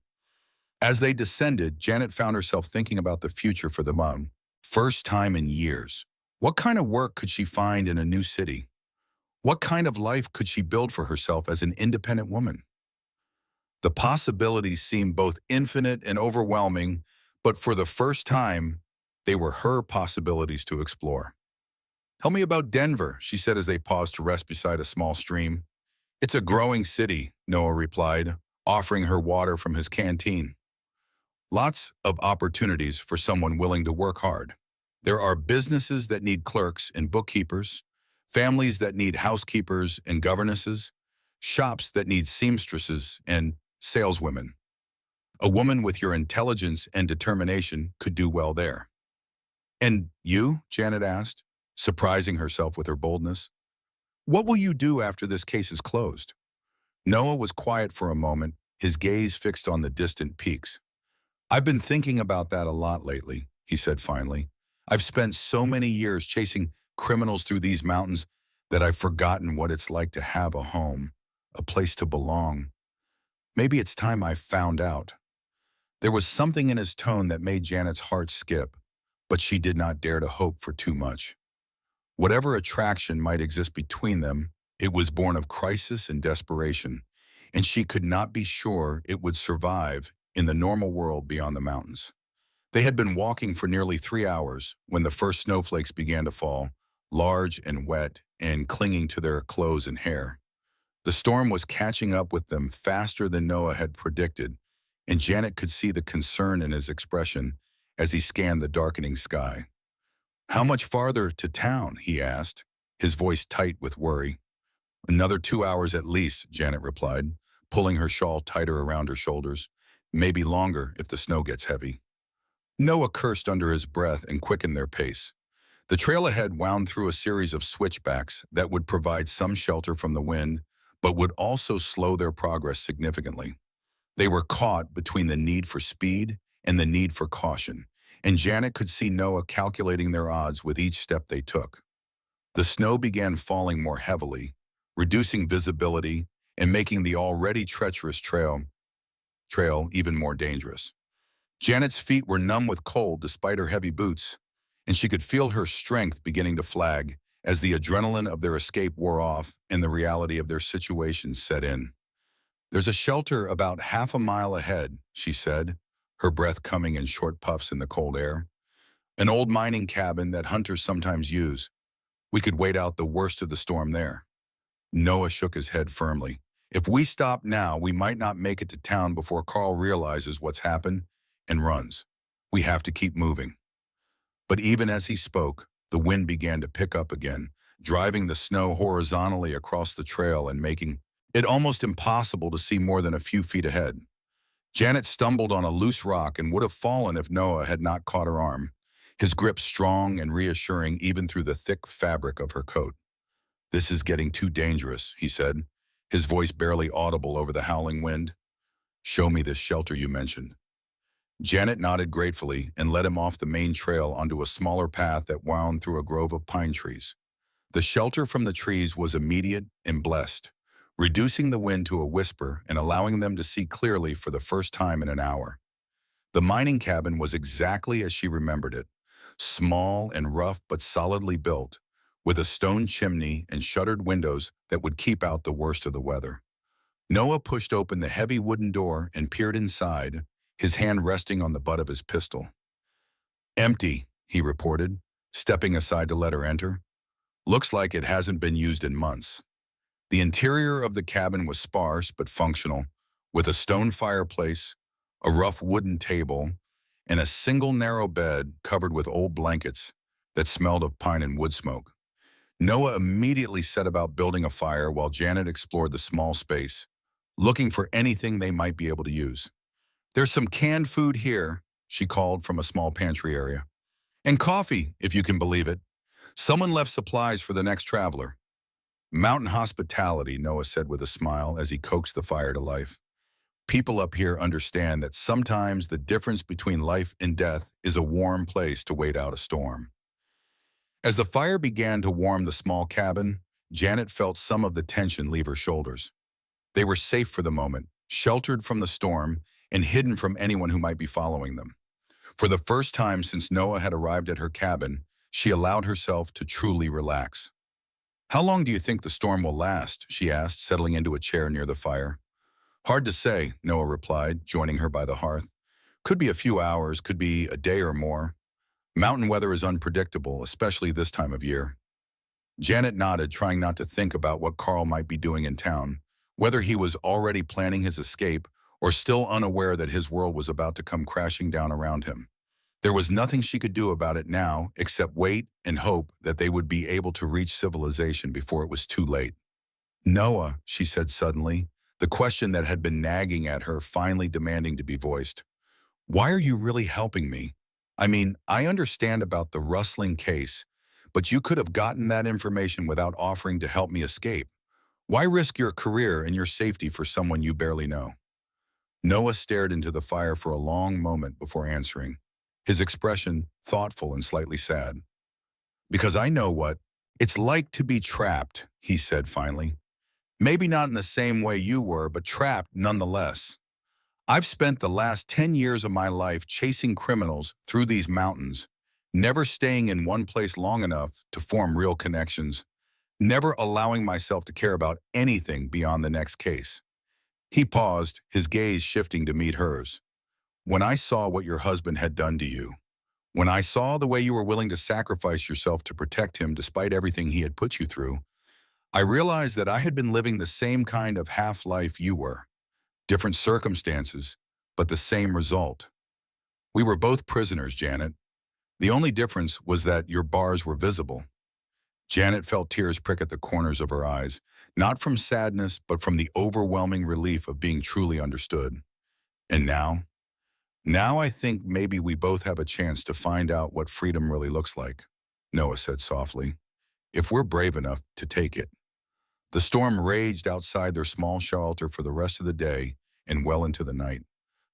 As they descended, Janet found herself thinking about the future for the mountain. First time in years. What kind of work could she find in a new city? What kind of life could she build for herself as an independent woman? The possibilities seemed both infinite and overwhelming, but for the first time, they were her possibilities to explore. "Tell me about Denver," she said as they paused to rest beside a small stream. "It's a growing city," Noah replied, offering her water from his canteen. "Lots of opportunities for someone willing to work hard. There are businesses that need clerks and bookkeepers, families that need housekeepers and governesses, shops that need seamstresses and saleswomen. A woman with your intelligence and determination could do well there." "And you?" Janet asked, surprising herself with her boldness. "What will you do after this case is closed?" Noah was quiet for a moment, his gaze fixed on the distant peaks. "I've been thinking about that a lot lately," he said finally. "I've spent so many years chasing criminals through these mountains that I've forgotten what it's like to have a home, a place to belong. Maybe it's time I found out." There was something in his tone that made Janet's heart skip, but she did not dare to hope for too much. Whatever attraction might exist between them, it was born of crisis and desperation, and she could not be sure it would survive in the normal world beyond the mountains. They had been walking for nearly 3 hours when the first snowflakes began to fall, large and wet and clinging to their clothes and hair. The storm was catching up with them faster than Noah had predicted, and Janet could see the concern in his expression as he scanned the darkening sky. "How much farther to town?" he asked, his voice tight with worry. "Another 2 hours at least," Janet replied, pulling her shawl tighter around her shoulders. "Maybe longer if the snow gets heavy." Noah cursed under his breath and quickened their pace. The trail ahead wound through a series of switchbacks that would provide some shelter from the wind, but would also slow their progress significantly. They were caught between the need for speed and the need for caution, and Janet could see Noah calculating their odds with each step they took. The snow began falling more heavily, reducing visibility and making the already treacherous trail even more dangerous. Janet's feet were numb with cold despite her heavy boots, and she could feel her strength beginning to flag as the adrenaline of their escape wore off and the reality of their situation set in. "There's a shelter about half a mile ahead," she said, her breath coming in short puffs in the cold air. "An old mining cabin that hunters sometimes use. We could wait out the worst of the storm there." Noah shook his head firmly. "If we stop now, we might not make it to town before Carl realizes what's happened and runs. We have to keep moving." But even as he spoke, the wind began to pick up again, driving the snow horizontally across the trail and making it almost impossible to see more than a few feet ahead. Janet stumbled on a loose rock and would have fallen if Noah had not caught her arm, his grip strong and reassuring even through the thick fabric of her coat. "This is getting too dangerous," he said, his voice barely audible over the howling wind. "Show me this shelter you mentioned." Janet nodded gratefully and led him off the main trail onto a smaller path that wound through a grove of pine trees. The shelter from the trees was immediate and blessed, reducing the wind to a whisper and allowing them to see clearly for the first time in an hour. The mining cabin was exactly as she remembered it, small and rough but solidly built, with a stone chimney and shuttered windows that would keep out the worst of the weather. Noah pushed open the heavy wooden door and peered inside, his hand resting on the butt of his pistol. "Empty," he reported, stepping aside to let her enter. "Looks like it hasn't been used in months." The interior of the cabin was sparse but functional, with a stone fireplace, a rough wooden table, and a single narrow bed covered with old blankets that smelled of pine and wood smoke. Noah immediately set about building a fire while Janet explored the small space, looking for anything they might be able to use. "There's some canned food here," she called from a small pantry area. "And coffee, if you can believe it. Someone left supplies for the next traveler." "Mountain hospitality," Noah said with a smile as he coaxed the fire to life. "People up here understand that sometimes the difference between life and death is a warm place to wait out a storm." As the fire began to warm the small cabin, Janet felt some of the tension leave her shoulders. They were safe for the moment, sheltered from the storm, and hidden from anyone who might be following them. For the first time since Noah had arrived at her cabin, she allowed herself to truly relax. "How long do you think the storm will last?" she asked, settling into a chair near the fire. "Hard to say," Noah replied, joining her by the hearth. "Could be a few hours, could be a day or more. Mountain weather is unpredictable, especially this time of year." Janet nodded, trying not to think about what Carl might be doing in town, whether he was already planning his escape or still unaware that his world was about to come crashing down around him. There was nothing she could do about it now except wait and hope that they would be able to reach civilization before it was too late. "Noah," she said suddenly, the question that had been nagging at her finally demanding to be voiced. "Why are you really helping me? I mean, I understand about the rustling case, but you could have gotten that information without offering to help me escape. Why risk your career and your safety for someone you barely know?" Noah stared into the fire for a long moment before answering, his expression thoughtful and slightly sad. "Because I know what it's like to be trapped," he said finally. "Maybe not in the same way you were, but trapped nonetheless. I've spent the last 10 years of my life chasing criminals through these mountains, never staying in one place long enough to form real connections, never allowing myself to care about anything beyond the next case." He paused, his gaze shifting to meet hers. "When I saw what your husband had done to you, when I saw the way you were willing to sacrifice yourself to protect him despite everything he had put you through, I realized that I had been living the same kind of half-life you were. Different circumstances, but the same result. We were both prisoners, Janet. The only difference was that your bars were visible." Janet felt tears prick at the corners of her eyes, not from sadness, but from the overwhelming relief of being truly understood. "And now? Now I think maybe we both have a chance to find out what freedom really looks like," Noah said softly, "if we're brave enough to take it." The storm raged outside their small shelter for the rest of the day and well into the night,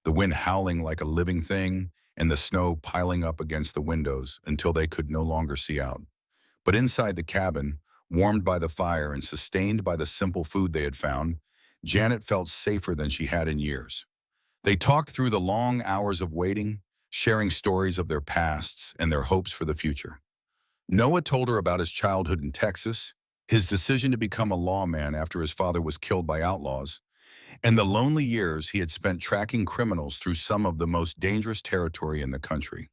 the wind howling like a living thing and the snow piling up against the windows until they could no longer see out. But inside the cabin, warmed by the fire and sustained by the simple food they had found, Janet felt safer than she had in years. They talked through the long hours of waiting, sharing stories of their pasts and their hopes for the future. Noah told her about his childhood in Texas, his decision to become a lawman after his father was killed by outlaws, and the lonely years he had spent tracking criminals through some of the most dangerous territory in the country.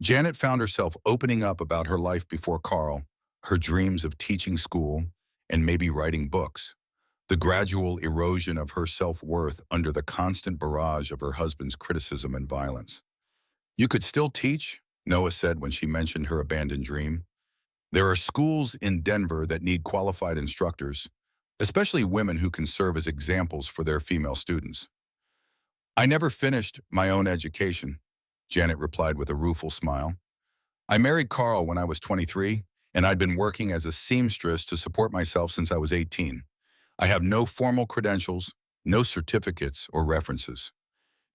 Janet found herself opening up about her life before Carl, her dreams of teaching school and maybe writing books, the gradual erosion of her self-worth under the constant barrage of her husband's criticism and violence. "You could still teach," Noah said when she mentioned her abandoned dream. "There are schools in Denver that need qualified instructors, especially women who can serve as examples for their female students." "I never finished my own education," Janet replied with a rueful smile. "I married Carl when I was 23, and I'd been working as a seamstress to support myself since I was 18. I have no formal credentials, no certificates or references.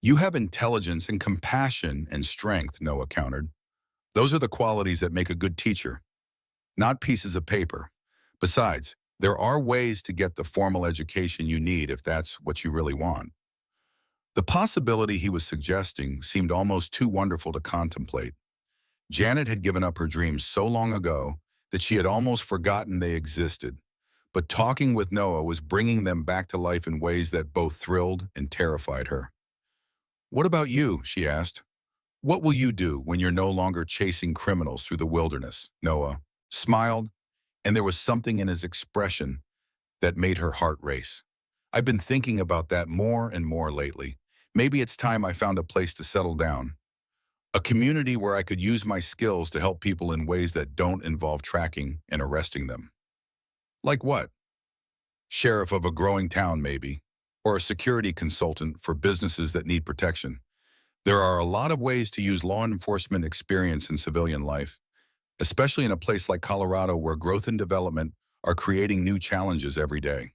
You have intelligence and compassion and strength, Noah countered. Those are the qualities that make a good teacher, not pieces of paper. Besides, there are ways to get the formal education you need if that's what you really want. The possibility he was suggesting seemed almost too wonderful to contemplate. Janet had given up her dreams so long ago that she had almost forgotten they existed. But talking with Noah was bringing them back to life in ways that both thrilled and terrified her. "What about you?" she asked. "What will you do when you're no longer chasing criminals through the wilderness?" Noah smiled, and there was something in his expression that made her heart race. "I've been thinking about that more and more lately. Maybe it's time I found a place to settle down. A community where I could use my skills to help people in ways that don't involve tracking and arresting them." "Like what?" "Sheriff of a growing town, maybe. Or a security consultant for businesses that need protection. There are a lot of ways to use law enforcement experience in civilian life, especially in a place like Colorado where growth and development are creating new challenges every day."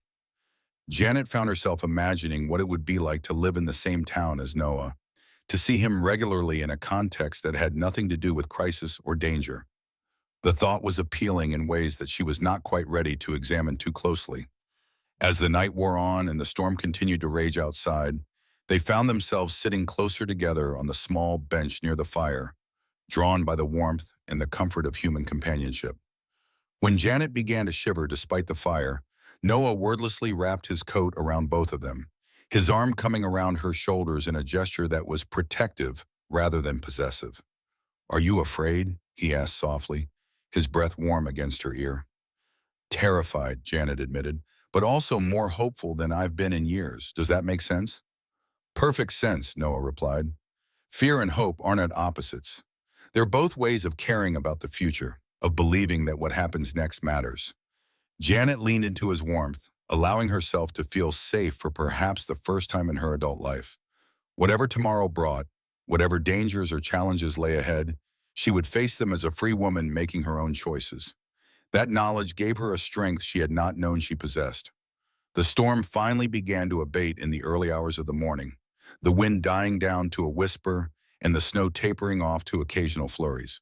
Janet found herself imagining what it would be like to live in the same town as Noah, to see him regularly in a context that had nothing to do with crisis or danger. The thought was appealing in ways that she was not quite ready to examine too closely. As the night wore on and the storm continued to rage outside, they found themselves sitting closer together on the small bench near the fire, drawn by the warmth and the comfort of human companionship. When Janet began to shiver despite the fire, Noah wordlessly wrapped his coat around both of them, his arm coming around her shoulders in a gesture that was protective rather than possessive. "Are you afraid?" he asked softly, his breath warm against her ear. "Terrified," Janet admitted, "but also more hopeful than I've been in years. Does that make sense?" "Perfect sense," Noah replied. "Fear and hope aren't at opposites. They're both ways of caring about the future, of believing that what happens next matters." Janet leaned into his warmth, allowing herself to feel safe for perhaps the first time in her adult life. Whatever tomorrow brought, whatever dangers or challenges lay ahead, she would face them as a free woman making her own choices. That knowledge gave her a strength she had not known she possessed. The storm finally began to abate in the early hours of the morning, the wind dying down to a whisper and the snow tapering off to occasional flurries.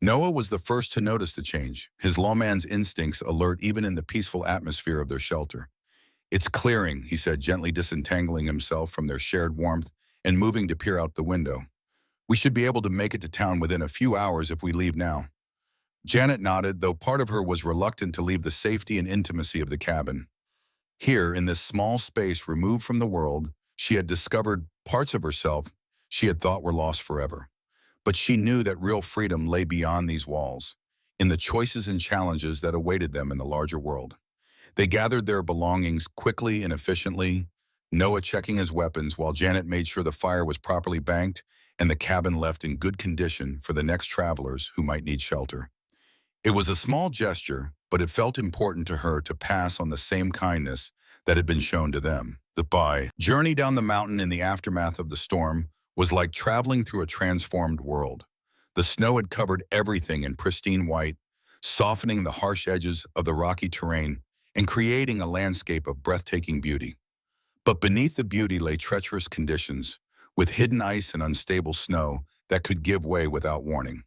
Noah was the first to notice the change, his lawman's instincts alert even in the peaceful atmosphere of their shelter. "It's clearing," he said, gently disentangling himself from their shared warmth and moving to peer out the window. "We should be able to make it to town within a few hours if we leave now." Janet nodded, though part of her was reluctant to leave the safety and intimacy of the cabin. Here, in this small space removed from the world, she had discovered parts of herself she had thought were lost forever. But she knew that real freedom lay beyond these walls, in the choices and challenges that awaited them in the larger world. They gathered their belongings quickly and efficiently, Noah checking his weapons while Janet made sure the fire was properly banked and the cabin left in good condition for the next travelers who might need shelter. It was a small gesture, but it felt important to her to pass on the same kindness that had been shown to them. The journey down the mountain in the aftermath of the storm was like traveling through a transformed world. The snow had covered everything in pristine white, softening the harsh edges of the rocky terrain and creating a landscape of breathtaking beauty. But beneath the beauty lay treacherous conditions, with hidden ice and unstable snow that could give way without warning.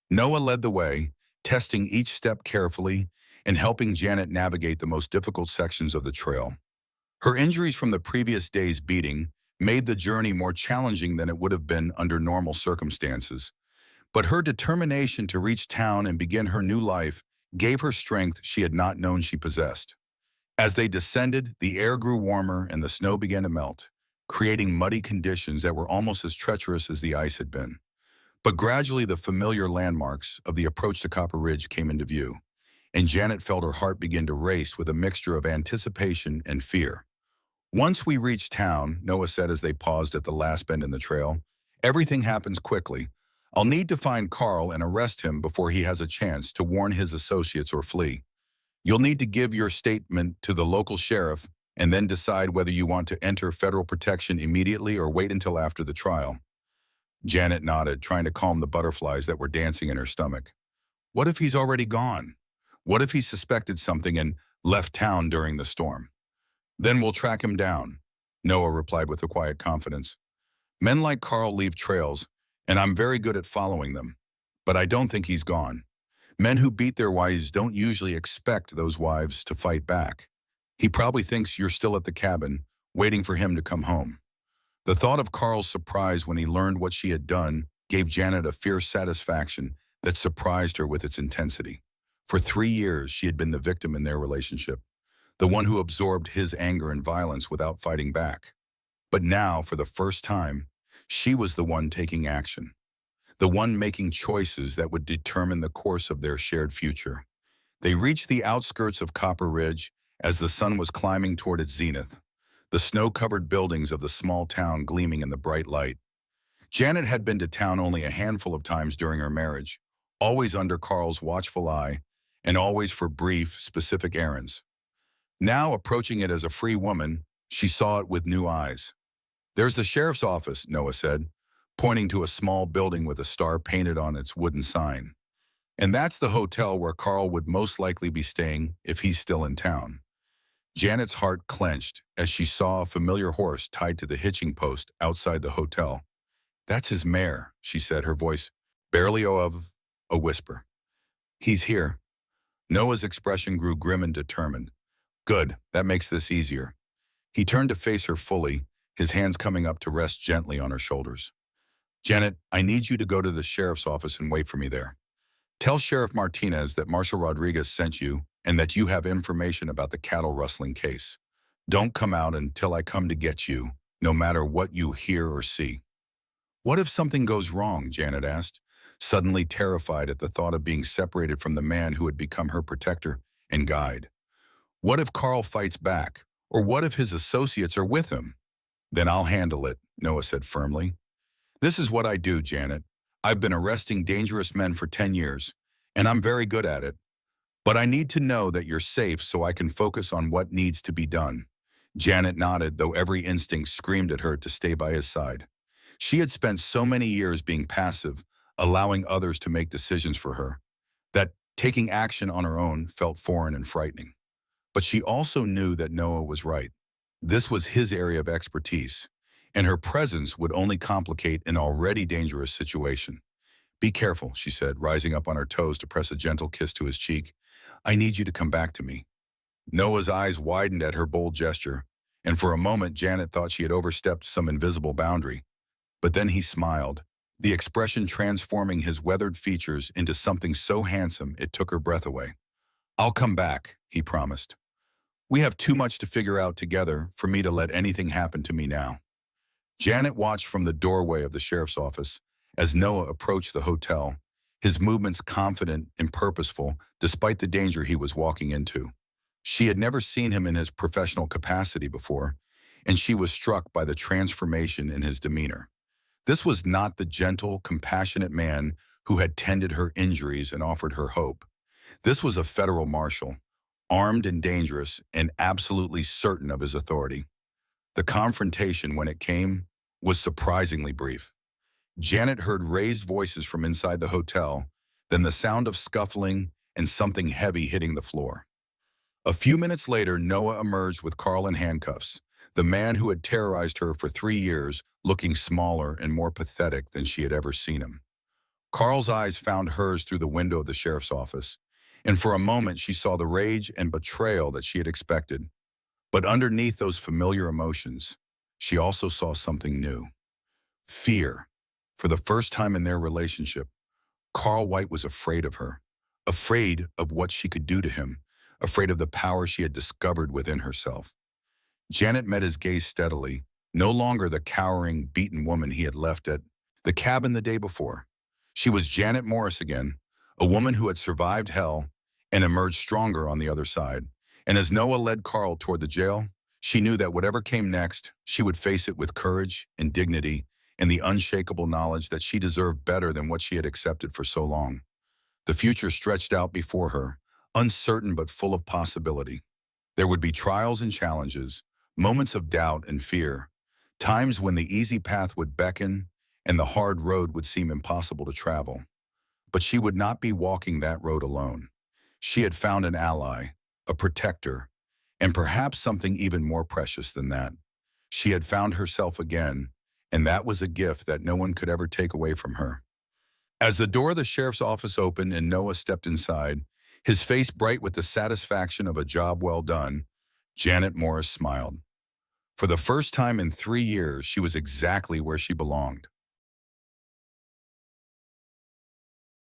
Noah led the way, testing each step carefully and helping Janet navigate the most difficult sections of the trail. Her injuries from the previous day's beating made the journey more challenging than it would have been under normal circumstances. But her determination to reach town and begin her new life gave her strength she had not known she possessed. As they descended, the air grew warmer and the snow began to melt, creating muddy conditions that were almost as treacherous as the ice had been. But gradually the familiar landmarks of the approach to Copper Ridge came into view, and Janet felt her heart begin to race with a mixture of anticipation and fear. "Once we reach town," Noah said as they paused at the last bend in the trail, "everything happens quickly. I'll need to find Carl and arrest him before he has a chance to warn his associates or flee. You'll need to give your statement to the local sheriff and then decide whether you want to enter federal protection immediately or wait until after the trial." Janet nodded, trying to calm the butterflies that were dancing in her stomach. What if he's already gone? What if he suspected something and left town during the storm? Then we'll track him down, Noah replied with a quiet confidence. Men like Carl leave trails, and I'm very good at following them. But I don't think he's gone. Men who beat their wives don't usually expect those wives to fight back. He probably thinks you're still at the cabin, waiting for him to come home. The thought of Carl's surprise when he learned what she had done gave Janet a fierce satisfaction that surprised her with its intensity. For 3 years, she had been the victim in their relationship, the one who absorbed his anger and violence without fighting back. But now, for the first time, she was the one taking action, the one making choices that would determine the course of their shared future. They reached the outskirts of Copper Ridge as the sun was climbing toward its zenith, the snow-covered buildings of the small town gleaming in the bright light. Janet had been to town only a handful of times during her marriage, always under Carl's watchful eye, and always for brief, specific errands. Now, approaching it as a free woman, she saw it with new eyes. "There's the sheriff's office," Noah said, pointing to a small building with a star painted on its wooden sign. "And that's the hotel where Carl would most likely be staying if he's still in town." Janet's heart clenched as she saw a familiar horse tied to the hitching post outside the hotel. "That's his mare," she said, her voice barely of a whisper. "He's here." Noah's expression grew grim and determined. "Good, that makes this easier." He turned to face her fully, his hands coming up to rest gently on her shoulders. "Janet, I need you to go to the sheriff's office and wait for me there. Tell Sheriff Martinez that Marshal Rodriguez sent you and that you have information about the cattle rustling case. Don't come out until I come to get you, no matter what you hear or see." "What if something goes wrong?" Janet asked, suddenly terrified at the thought of being separated from the man who had become her protector and guide. "What if Carl fights back? Or what if his associates are with him?" "Then I'll handle it," Noah said firmly. "This is what I do, Janet. I've been arresting dangerous men for 10 years, and I'm very good at it. But I need to know that you're safe so I can focus on what needs to be done." Janet nodded, though every instinct screamed at her to stay by his side. She had spent so many years being passive, allowing others to make decisions for her, that taking action on her own felt foreign and frightening. But she also knew that Noah was right. This was his area of expertise, and her presence would only complicate an already dangerous situation. "Be careful," she said, rising up on her toes to press a gentle kiss to his cheek. "I need you to come back to me." Noah's eyes widened at her bold gesture, and for a moment Janet thought she had overstepped some invisible boundary. But then he smiled, the expression transforming his weathered features into something so handsome it took her breath away. "I'll come back," he promised. "We have too much to figure out together for me to let anything happen to me now." Janet watched from the doorway of the sheriff's office as Noah approached the hotel, his movements confident and purposeful despite the danger he was walking into. She had never seen him in his professional capacity before, and she was struck by the transformation in his demeanor. This was not the gentle, compassionate man who had tended her injuries and offered her hope. This was a federal marshal, armed and dangerous and absolutely certain of his authority. The confrontation, when it came, was surprisingly brief. Janet heard raised voices from inside the hotel, then the sound of scuffling and something heavy hitting the floor. A few minutes later, Noah emerged with Carl in handcuffs, the man who had terrorized her for 3 years, looking smaller and more pathetic than she had ever seen him. Carl's eyes found hers through the window of the sheriff's office, and for a moment she saw the rage and betrayal that she had expected. But underneath those familiar emotions, she also saw something new. Fear. For the first time in their relationship, Carl White was afraid of her, afraid of what she could do to him, afraid of the power she had discovered within herself. Janet met his gaze steadily, no longer the cowering, beaten woman he had left at the cabin the day before. She was Janet Morris again, a woman who had survived hell and emerged stronger on the other side. And as Noah led Carl toward the jail, she knew that whatever came next, she would face it with courage and dignity and the unshakable knowledge that she deserved better than what she had accepted for so long. The future stretched out before her, uncertain but full of possibility. There would be trials and challenges, moments of doubt and fear, times when the easy path would beckon and the hard road would seem impossible to travel. But she would not be walking that road alone. She had found an ally, a protector, And perhaps something even more precious than that. She had found herself again, and that was a gift that no one could ever take away from her. As the door of the sheriff's office opened and Noah stepped inside, his face bright with the satisfaction of a job well done, Janet Morris smiled. For the first time in 3 years, she was exactly where she belonged.